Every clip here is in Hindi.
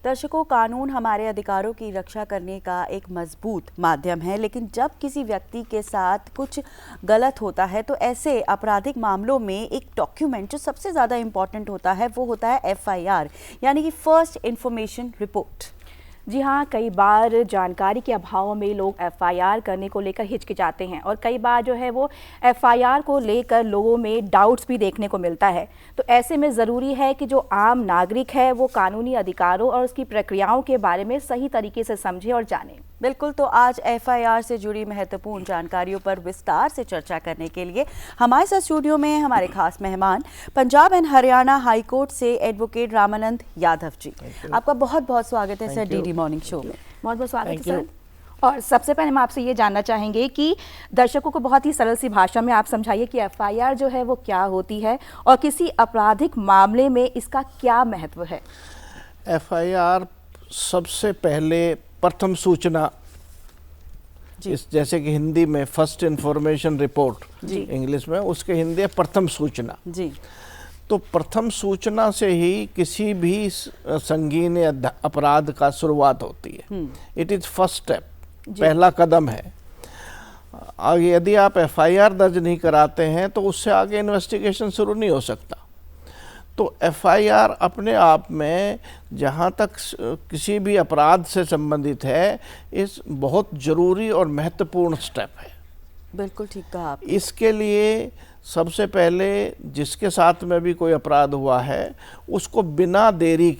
दर्शकों, कानून हमारे अधिकारों की रक्षा करने का एक मजबूत माध्यम है, लेकिन जब किसी व्यक्ति के साथ कुछ गलत होता है तो ऐसे आपराधिक मामलों में एक डॉक्यूमेंट जो सबसे ज़्यादा इम्पॉर्टेंट होता है वो होता है एफआईआर, यानी कि फर्स्ट इंफॉर्मेशन रिपोर्ट। जी हाँ, कई बार जानकारी के अभाव में लोग एफआईआर करने को लेकर हिचकिचाते हैं और कई बार जो है वो एफआईआर को लेकर लोगों में डाउट्स भी देखने को मिलता है। तो ऐसे में ज़रूरी है कि जो आम नागरिक है वो कानूनी अधिकारों और उसकी प्रक्रियाओं के बारे में सही तरीके से समझे और जाने। बिल्कुल, तो आज एफआईआर से जुड़ी महत्वपूर्ण जानकारियों पर विस्तार से चर्चा करने के लिए हमारे साथ स्टूडियो में हमारे खास मेहमान Punjab and Haryana high court से एडवोकेट रामानंद यादव जी। आपका बहुत बहुत स्वागत है सर डीडी मॉर्निंग शो में। बहुत बहुत स्वागत है सर। और सबसे पहले हम आपसे ये जानना चाहेंगे कि दर्शकों को बहुत ही सरल सी भाषा में आप समझाइए कि एफआईआर जो है वो क्या होती है और किसी आपराधिक मामले में इसका क्या महत्व है। एफआईआर सबसे पहले प्रथम सूचना, इस जैसे कि हिंदी में फर्स्ट इंफॉर्मेशन रिपोर्ट इंग्लिश में, उसके हिंदी है प्रथम सूचना जी। तो प्रथम सूचना से ही किसी भी संगीन अपराध का शुरुआत होती है। इट इज फर्स्ट स्टेप, पहला कदम है। आगे यदि आप एफआईआर दर्ज नहीं कराते हैं तो उससे आगे इन्वेस्टिगेशन शुरू नहीं हो सकता। तो एफआईआर अपने आप में जहाँ तक किसी भी अपराध से संबंधित है, इस बहुत ज़रूरी और महत्वपूर्ण स्टेप है। बिल्कुल ठीक कहा आप। इसके लिए सबसे पहले जिसके साथ में भी कोई अपराध हुआ है उसको बिना देरी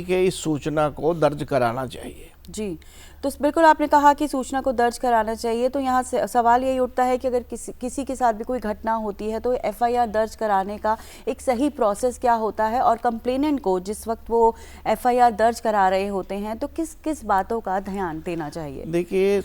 के इस सूचना को दर्ज कराना चाहिए। जी, तो बिल्कुल आपने कहा कि सूचना को दर्ज कराना चाहिए। तो यहाँ से सवाल यही उठता है कि अगर किसी के साथ भी कोई घटना होती है तो एफआईआर दर्ज कराने का एक सही प्रोसेस क्या होता है, और कंप्लेनेंट को जिस वक्त वो एफआईआर दर्ज करा रहे होते हैं तो किस किस बातों का ध्यान देना चाहिए। देखिए,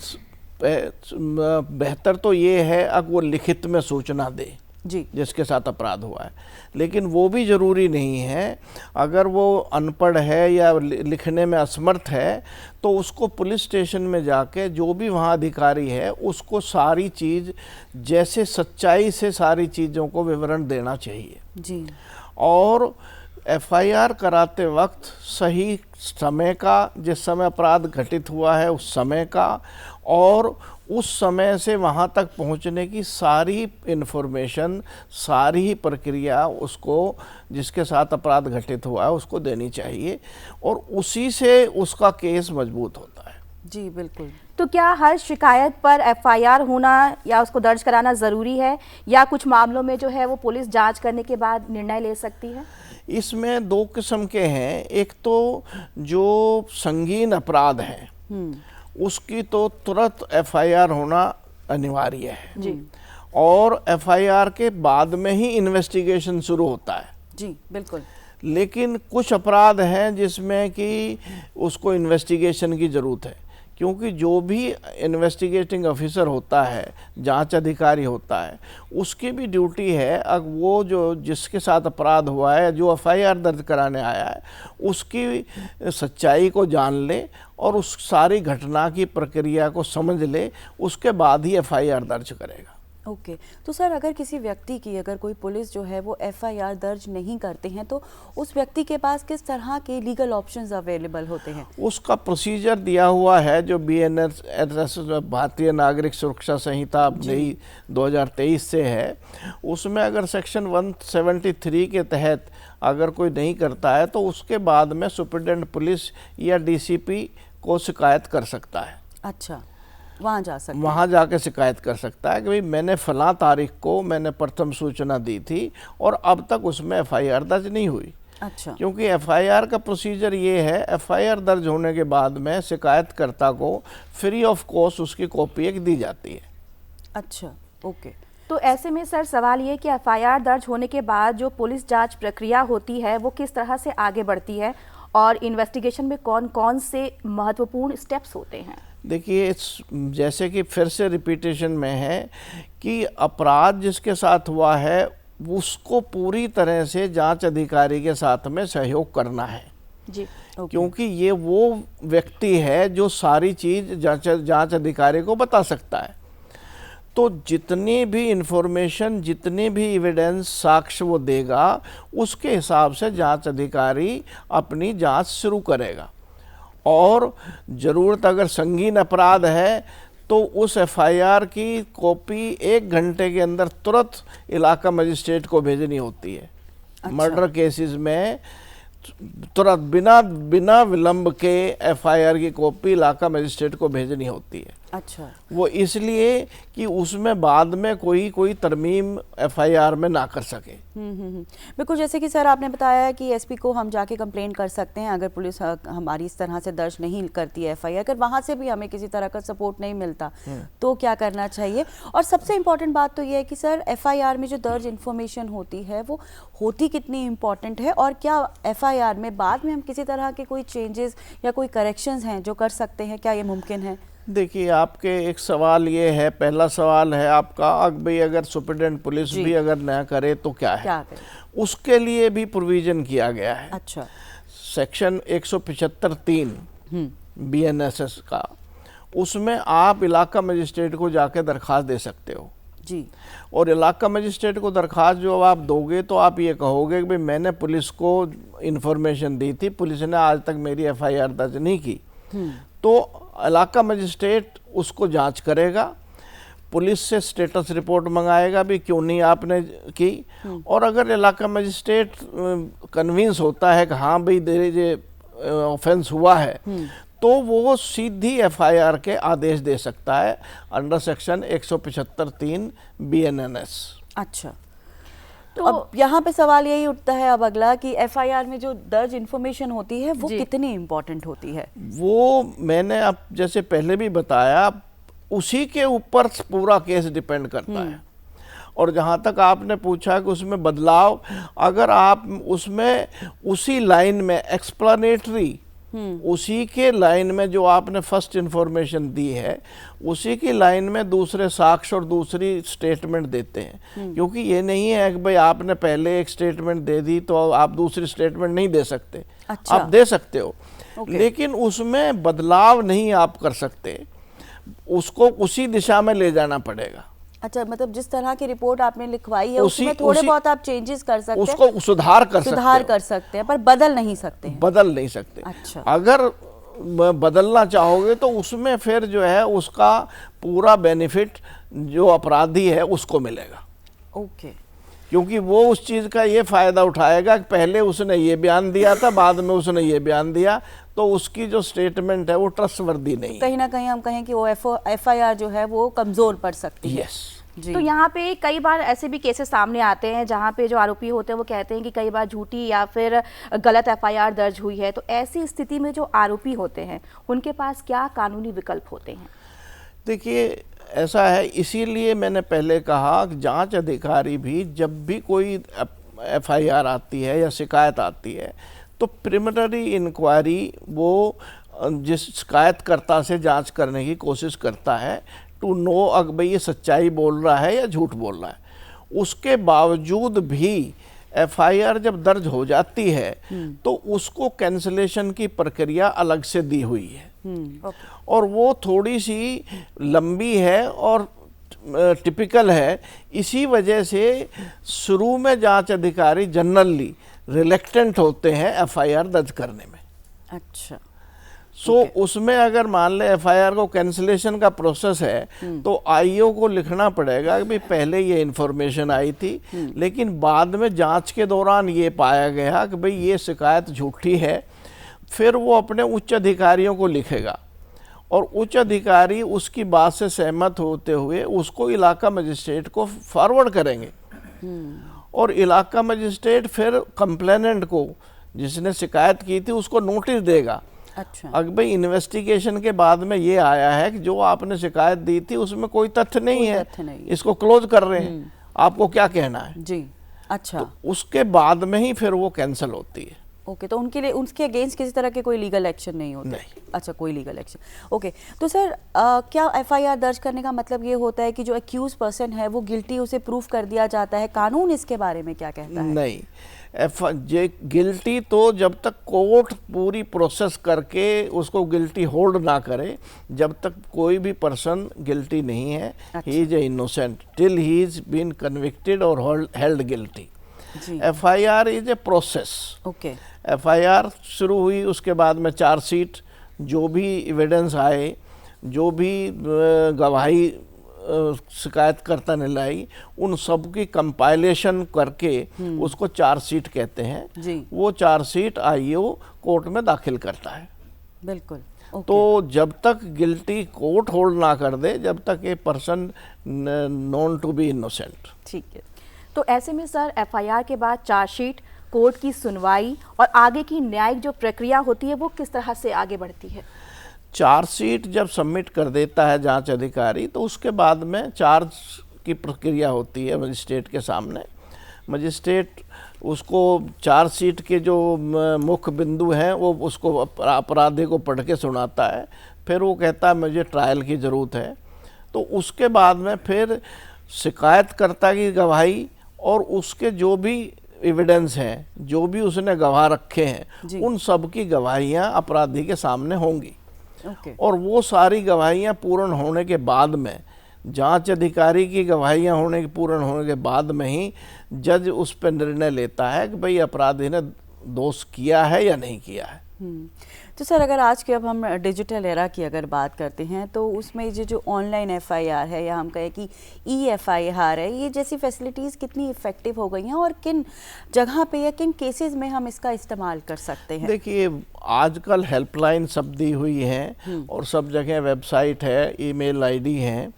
बेहतर तो ये है अगर वो लिखित में सूचना दे जी, जिसके साथ अपराध हुआ है, लेकिन वो भी ज़रूरी नहीं है। अगर वो अनपढ़ है या लिखने में असमर्थ है तो उसको पुलिस स्टेशन में जाके जो भी वहाँ अधिकारी है उसको सारी चीज़ जैसे सच्चाई से सारी चीज़ों को विवरण देना चाहिए जी। और एफआईआर कराते वक्त सही समय का, जिस समय अपराध घटित हुआ है उस समय का, और उस समय से वहाँ तक पहुँचने की सारी इन्फॉर्मेशन, सारी ही प्रक्रिया उसको जिसके साथ अपराध घटित हुआ है उसको देनी चाहिए, और उसी से उसका केस मजबूत होता है। जी बिल्कुल। तो क्या हर शिकायत पर एफआईआर होना या उसको दर्ज कराना ज़रूरी है, या कुछ मामलों में जो है वो पुलिस जांच करने के बाद निर्णय ले सकती है? इसमें दो किस्म के हैं। एक तो जो संगीन अपराध है उसकी तो तुरंत एफआईआर होना अनिवार्य है जी। और एफआईआर के बाद में ही इन्वेस्टिगेशन शुरू होता है। जी बिल्कुल। लेकिन कुछ अपराध हैं जिसमें कि उसको इन्वेस्टिगेशन की ज़रूरत है, क्योंकि जो भी इन्वेस्टिगेटिंग ऑफिसर होता है, जांच अधिकारी होता है, उसकी भी ड्यूटी है अब वो जो जिसके साथ अपराध हुआ है, जो एफआईआर दर्ज कराने आया है, उसकी सच्चाई को जान ले और उस सारी घटना की प्रक्रिया को समझ ले, उसके बाद ही एफआईआर दर्ज करेगा। ओके, तो सर अगर किसी व्यक्ति की, अगर कोई पुलिस जो है वो एफआईआर दर्ज नहीं करते हैं तो उस व्यक्ति के पास किस तरह के लीगल ऑप्शंस अवेलेबल होते हैं? उसका प्रोसीजर दिया हुआ है जो BNS भारतीय नागरिक सुरक्षा संहिता नई 2023 से है। उसमें अगर सेक्शन 173 के तहत अगर कोई नहीं करता है तो उसके बाद में सुपरिटेंडेंट पुलिस या DCP को शिकायत कर सकता है। अच्छा, वहाँ जा सकते, वहाँ जाके शिकायत कर सकता है कि भाई मैंने फलां तारीख को मैंने प्रथम सूचना दी थी और अब तक उसमें एफआईआर दर्ज नहीं हुई। अच्छा। क्योंकि एफआईआर का प्रोसीजर ये है, एफआईआर दर्ज होने के बाद में शिकायतकर्ता को फ्री ऑफ कॉस्ट उसकी कॉपी एक दी जाती है। अच्छा, ओके। तो ऐसे में सर सवाल ये कि एफआईआर दर्ज होने के बाद जो पुलिस जांच प्रक्रिया होती है वो किस तरह से आगे बढ़ती है और इन्वेस्टिगेशन में कौन कौन से महत्वपूर्ण स्टेप्स होते हैं? देखिए, जैसे कि फिर से रिपीटेशन में है कि अपराध जिसके साथ हुआ है उसको पूरी तरह से जांच अधिकारी के साथ में सहयोग करना है जी। क्योंकि ये वो व्यक्ति है जो सारी चीज़ जांच अधिकारी को बता सकता है। तो जितनी भी इंफॉर्मेशन, जितने भी एविडेंस, साक्ष्य वो देगा, उसके हिसाब से जांच अधिकारी अपनी जांच शुरू करेगा। और ज़रूरत अगर संगीन अपराध है तो उस एफआईआर की कॉपी 1 घंटे के अंदर तुरंत इलाका मजिस्ट्रेट को भेजनी होती है। अच्छा। मर्डर केसेस में तुरंत बिना विलंब के एफआईआर की कॉपी इलाका मजिस्ट्रेट को भेजनी होती है। अच्छा। वो इसलिए कि उसमें बाद में कोई तरमीम एफआईआर में ना कर सके। बिल्कुल, जैसे कि सर आपने बताया कि एसपी को हम जाके कंप्लेंट कर सकते हैं अगर पुलिस हमारी इस तरह से दर्ज नहीं करती है एफआईआर, अगर वहाँ से भी हमें किसी तरह का सपोर्ट नहीं मिलता तो क्या करना चाहिए। और सबसे इम्पोर्टेंट बात तो ये है कि सर एफआईआर में जो दर्ज इन्फॉर्मेशन होती है वो होती कितनी इम्पॉर्टेंट है, और क्या एफआईआर में बाद में हम किसी तरह के कोई चेंजेस या कोई करेक्शंस हैं जो कर सकते हैं, क्या ये मुमकिन है? देखिए, आपके एक सवाल ये है, पहला सवाल है आपका भाई अगर सुप्रिटेंडेंट पुलिस भी अगर ना करे तो क्या है, क्या करे? उसके लिए भी प्रोविजन किया गया है। अच्छा। सेक्शन 175(3) बीएनएसएस का, उसमें आप इलाका मजिस्ट्रेट को जाके दरख्वास्त दे सकते हो जी। और इलाका मजिस्ट्रेट को दरख्वास्त जो आप दोगे तो आप ये कहोगे कि भाई मैंने पुलिस को इन्फॉर्मेशन दी थी, पुलिस ने आज तक मेरी एफआईआर दर्ज नहीं की। तो इलाका मजिस्ट्रेट उसको जांच करेगा, पुलिस से स्टेटस रिपोर्ट मंगाएगा भी क्यों नहीं आपने की। और अगर इलाका मजिस्ट्रेट कन्विंस होता है कि हाँ भाई ये ऑफेंस हुआ है, तो वो सीधी एफआईआर के आदेश दे सकता है अंडर सेक्शन 175(3) बीएनएनएस। अच्छा। तो अब यहाँ पे सवाल यही उठता है अब अगला कि एफआईआर में जो दर्ज इन्फॉर्मेशन होती है वो कितनी इम्पोर्टेंट होती है? वो मैंने अब जैसे पहले भी बताया, उसी के ऊपर पूरा केस डिपेंड करता है। और जहाँ तक आपने पूछा कि उसमें बदलाव, अगर आप उसमें उसी लाइन में एक्सप्लेनेटरी, उसी के लाइन में जो आपने फर्स्ट इंफॉर्मेशन दी है उसी की लाइन में दूसरे साक्ष्य और दूसरी स्टेटमेंट देते हैं। क्योंकि ये नहीं है कि भाई आपने पहले एक स्टेटमेंट दे दी तो आप दूसरी स्टेटमेंट नहीं दे सकते। अच्छा। आप दे सकते हो, लेकिन उसमें बदलाव नहीं आप कर सकते, उसको उसी दिशा में ले जाना पड़ेगा। अच्छा, मतलब जिस तरह की रिपोर्ट आपने लिखवाई है उसमें थोड़े बहुत आप चेंजेस कर सकते हैं, उसको सुधार कर सकते हैं, पर बदल नहीं सकते हैं। बदल नहीं सकते। अच्छा। अगर बदलना चाहोगे तो उसमें फिर जो है उसका पूरा बेनिफिट जो अपराधी है उसको मिलेगा। ओके। क्योंकि वो उस चीज़ का ये फ़ायदा उठाएगा कि पहले उसने ये बयान दिया था, बाद में उसने ये बयान दिया, तो उसकी जो स्टेटमेंट है वो ट्रस्टवर्दी नहीं। कहीं ना कहीं हम कहें कि वो एफआईआर जो है वो कमज़ोर पड़ सकती है। यस। तो यहाँ पे कई बार ऐसे भी केसेस सामने आते हैं जहाँ पे जो आरोपी होते हैं वो कहते हैं कि कई बार झूठी या फिर गलत एफआईआर दर्ज हुई है। तो ऐसी स्थिति में जो आरोपी होते हैं उनके पास क्या कानूनी विकल्प होते हैं? देखिए, ऐसा है, इसीलिए मैंने पहले कहा कि जांच अधिकारी भी जब भी कोई एफआईआर आती है या शिकायत आती है तो प्रिलिमिनरी इंक्वायरी वो जिस शिकायतकर्ता से जांच करने की कोशिश करता है टू नो अगर भाई ये सच्चाई बोल रहा है या झूठ बोल रहा है। उसके बावजूद भी एफआईआर जब दर्ज हो जाती है तो उसको कैंसिलेशन की प्रक्रिया अलग से दी हुई है और वो थोड़ी सी लंबी है और टिपिकल है। इसी वजह से शुरू में जांच अधिकारी जनरली रिलेक्टेंट होते हैं एफआईआर दर्ज करने में। अच्छा। उसमें अगर मान ले एफआईआर को कैंसिलेशन का प्रोसेस है तो आईओ को लिखना पड़ेगा कि भाई पहले ये इन्फॉर्मेशन आई थी लेकिन बाद में जांच के दौरान ये पाया गया कि भाई ये शिकायत झूठी है। फिर वो अपने उच्च अधिकारियों को लिखेगा और उच्च अधिकारी उसकी बात से सहमत होते हुए उसको इलाका मजिस्ट्रेट को फॉरवर्ड करेंगे और इलाका मजिस्ट्रेट फिर कंप्लेनेंट को जिसने शिकायत की थी उसको नोटिस देगा। अच्छा। अगर भाई इन्वेस्टिगेशन के बाद में ये आया है कि जो आपने शिकायत दी थी उसमें कोई तथ्य नहीं है, इसको क्लोज कर रहे हैं, आपको क्या कहना है जी। अच्छा। तो उसके बाद में ही फिर वो कैंसिल होती है। ओके, तो उनके लिए उसके अगेंस्ट किसी तरह के कोई लीगल एक्शन नहीं होता? नहीं। अच्छा, कोई लीगल एक्शन। ओके, तो सर क्या एफआईआर दर्ज करने का मतलब ये होता है कि जो एक्यूज पर्सन है वो गिल्टी, उसे प्रूफ कर दिया जाता है? कानून इसके बारे में क्या कहता है? नहीं, गिल्टी तो जब तक कोर्ट पूरी प्रोसेस करके उसको गिल्टी होल्ड ना करे, जब तक कोई भी पर्सन गिल्टी नहीं है, he is a innocent till he is been convicted और held guilty. FIR is a process. Okay, FIR शुरू हुई, उसके बाद में चार्जशीट, जो भी एविडेंस आए, जो भी गवाही शिकायतकर्ता ने लाई, उन सब की कंपाइलेशन करके उसको चार्जशीट कहते हैं जी। वो चार्जशीट आईओ कोर्ट में दाखिल करता है। बिल्कुल। तो जब तक गिल्टी कोर्ट होल्ड ना कर दे, जब तक a person known to be innocent. ठीक है, तो ऐसे में सर एफआईआर के बाद चार्जशीट, कोर्ट की सुनवाई और आगे की न्यायिक जो प्रक्रिया होती है वो किस तरह से आगे बढ़ती है? चार्जशीट जब सबमिट कर देता है जांच अधिकारी, तो उसके बाद में चार्ज की प्रक्रिया होती है मजिस्ट्रेट के सामने। मजिस्ट्रेट उसको चार्जशीट के जो मुख्य बिंदु हैं वो उसको अपराधी को पढ़ के सुनाता है, फिर वो कहता है मुझे ट्रायल की ज़रूरत है। तो उसके बाद में फिर शिकायतकर्ता की गवाही और उसके जो भी एविडेंस हैं, जो भी उसने गवाह रखे हैं, उन सब की गवाहियाँ अपराधी के सामने होंगी। और वो सारी गवाहियाँ पूर्ण होने के बाद में, जांच अधिकारी की गवाहियाँ पूर्ण होने के बाद में ही जज उस पर निर्णय लेता है कि भाई अपराधी ने दोष किया है या नहीं किया है। तो सर अगर आज के अब हम डिजिटल एरा की अगर बात करते हैं तो उसमें ये जो ऑनलाइन एफआईआर है या हम कहें कि ई एफआईआर है, ये जैसी फैसिलिटीज़ कितनी इफ़ेक्टिव हो गई हैं और किन जगह पे या किन केसेस में हम इसका इस्तेमाल कर सकते हैं? देखिए, आजकल हेल्पलाइन सब दी हुई हैं और सब जगह वेबसाइट है, ईमेल आईडी हैं,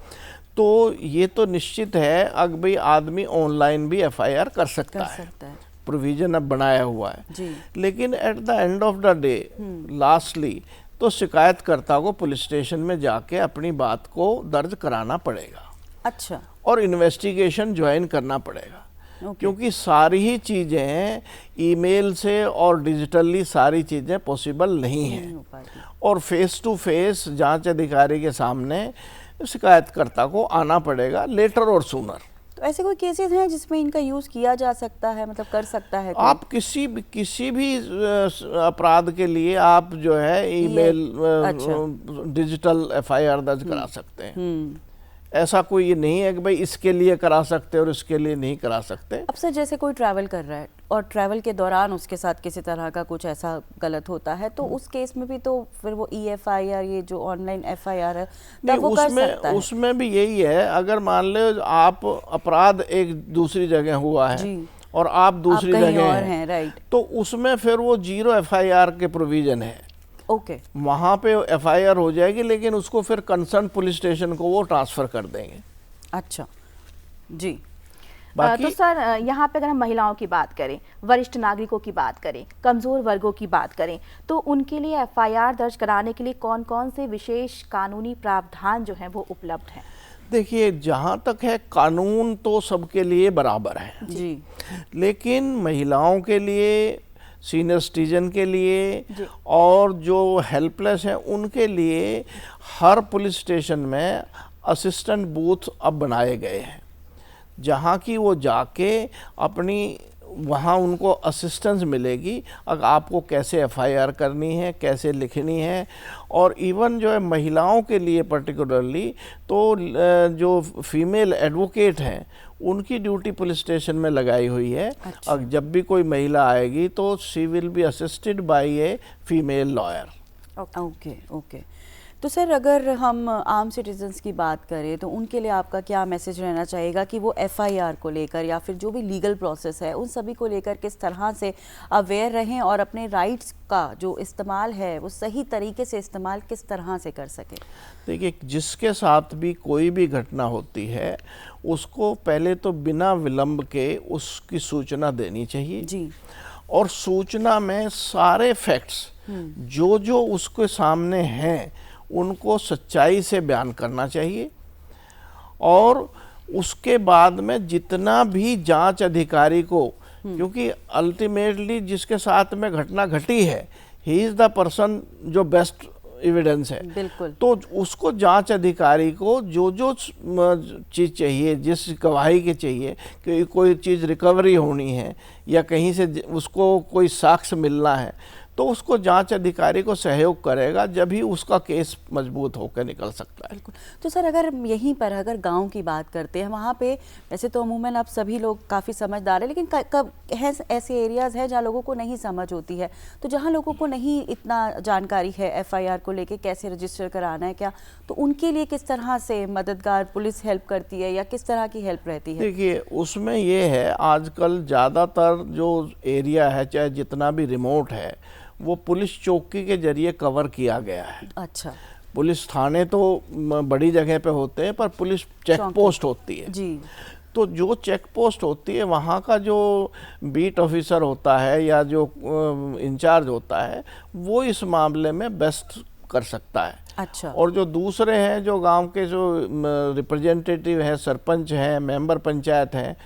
तो ये तो निश्चित है अगर भाई आदमी ऑनलाइन भी एफआईआर कर सकता है, प्रोविजन अब बनाया हुआ है जी। लेकिन at the end of the day lastly तो शिकायतकर्ता को पुलिस स्टेशन में जाके अपनी बात को दर्ज कराना पड़ेगा। अच्छा। और इन्वेस्टिगेशन ज्वाइन करना पड़ेगा। क्योंकि सारी ही चीज़ें ईमेल से और डिजिटली सारी चीज़ें पॉसिबल नहीं हैं और फेस टू फेस जांच अधिकारी के सामने शिकायतकर्ता को आना पड़ेगा, लेटर और सूनर। तो ऐसे कोई केसेस हैं जिसमें इनका यूज़ किया जा सकता है, मतलब कर सकता है? आप किसी भी अपराध के लिए आप जो है ईमेल डिजिटल एफआईआर दर्ज करा सकते हैं। ऐसा कोई ये नहीं है कि भाई इसके लिए करा सकते और इसके लिए नहीं करा सकते। अब सर जैसे कोई ट्रैवल कर रहा है और ट्रैवल के दौरान उसके साथ किसी तरह का कुछ ऐसा गलत होता है तो उस केस में भी तो फिर वो EFIR, ये जो ऑनलाइन FIR है, तब वो कर सकता है? उसमें भी यही है, अगर मान लो आप अपराध एक दूसरी जगह हुआ है और आप दूसरी जगह हैं, राइट, तो उसमें फिर वो 0 FIR के प्रोविजन है। ओके, वहाँ पे FIR हो जाएगी लेकिन उसको फिर कंसर्न पुलिस स्टेशन को वो ट्रांसफ़र कर देंगे। अच्छा जी। तो सर यहाँ पे अगर हम महिलाओं की बात करें, वरिष्ठ नागरिकों की बात करें, कमज़ोर वर्गों की बात करें, तो उनके लिए FIR दर्ज कराने के लिए कौन कौन से विशेष कानूनी प्रावधान जो हैं वो उपलब्ध हैं? देखिए, जहाँ तक है कानून तो सबके लिए बराबर है जी, लेकिन महिलाओं के लिए, सीनियर सिटीजन के लिए और जो हेल्पलेस हैं उनके लिए हर पुलिस स्टेशन में असिस्टेंट बूथ अब बनाए गए हैं, जहाँ की वो जाके अपनी वहाँ उनको असिस्टेंस मिलेगी अगर आपको कैसे FIR करनी है, कैसे लिखनी है। और इवन जो है महिलाओं के लिए पर्टिकुलरली तो जो फीमेल एडवोकेट हैं उनकी ड्यूटी पुलिस स्टेशन में लगाई हुई है। अच्छा। और जब भी कोई महिला आएगी तो she will be assisted by a female lawyer. Okay okay. तो सर अगर हम आम सिटीजन्स की बात करें तो उनके लिए आपका क्या मैसेज रहना चाहेगा कि वो FIR को लेकर या फिर जो भी लीगल प्रोसेस है उन सभी को लेकर किस तरह से अवेयर रहें और अपने राइट्स का जो इस्तेमाल है वो सही तरीके से इस्तेमाल किस तरह से कर सकें? देखिए, जिसके साथ भी कोई भी घटना होती है उसको पहले तो बिना विलंब के उसकी सूचना देनी चाहिए जी। और सूचना में सारे फैक्ट्स जो जो उसके सामने हैं उनको सच्चाई से बयान करना चाहिए। और उसके बाद में जितना भी जांच अधिकारी को क्योंकि अल्टीमेटली जिसके साथ में घटना घटी है, ही इज द पर्सन जो बेस्ट एविडेंस है। बिल्कुल। तो उसको जांच अधिकारी को जो जो चीज़ चाहिए, जिस गवाही के चाहिए कि कोई चीज़ रिकवरी होनी है या कहीं से उसको कोई साक्ष्य मिलना है, तो उसको जांच अधिकारी को सहयोग करेगा, जब ही उसका केस मजबूत होकर निकल सकता है। बिल्कुल। तो सर अगर यहीं पर अगर गांव की बात करते हैं, वहाँ पे वैसे तो अमूमन अब सभी लोग काफ़ी समझदार हैं, लेकिन कब है ऐसे एरियाज़ हैं जहाँ लोगों को नहीं समझ होती है, तो जहाँ लोगों को नहीं इतना जानकारी है एफआईआर को लेके कैसे रजिस्टर कराना है क्या, तो उनके लिए किस तरह से मददगार पुलिस हेल्प करती है या किस तरह की हेल्प रहती है? देखिए, उसमें ये है, आजकल ज़्यादातर जो एरिया है, चाहे जितना भी रिमोट है, वो पुलिस चौकी के जरिए कवर किया गया है। अच्छा। पुलिस थाने तो बड़ी जगह पे होते हैं, पर पुलिस चेक पोस्ट होती है जी। तो जो चेक पोस्ट होती है, वहाँ का जो बीट ऑफिसर होता है या जो इंचार्ज होता है, वो इस मामले में बेस्ट कर सकता है। अच्छा। और जो दूसरे हैं, जो गांव के जो रिप्रेजेंटेटिव हैं, सरपंच हैं, मेंबर पंचायत हैं,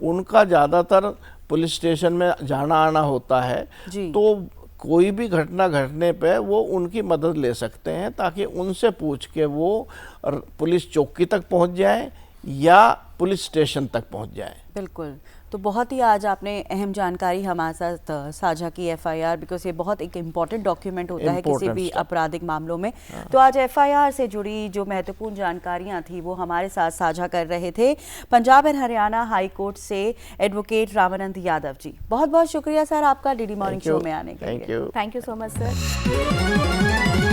उनका ज़्यादातर पुलिस स्टेशन में जाना आना होता है। जी। तो कोई भी घटना घटने पे वो उनकी मदद ले सकते हैं, ताकि उनसे पूछ के वो पुलिस चौकी तक पहुंच जाए या पुलिस स्टेशन तक पहुंच जाए। बिल्कुल। तो बहुत ही आज आपने अहम जानकारी हमारे साथ साझा की एफआईआर, बिकॉज ये बहुत एक इम्पॉर्टेंट डॉक्यूमेंट होता है किसी भी आपराधिक मामलों में। तो आज एफआईआर से जुड़ी जो महत्वपूर्ण जानकारियां थी वो हमारे साथ साझा कर रहे थे Punjab and Haryana high court से एडवोकेट रामानंद यादव जी। बहुत बहुत शुक्रिया सर आपका डीडी मॉर्निंग शो में आने के लिए। Thank you. Thank you so much sir.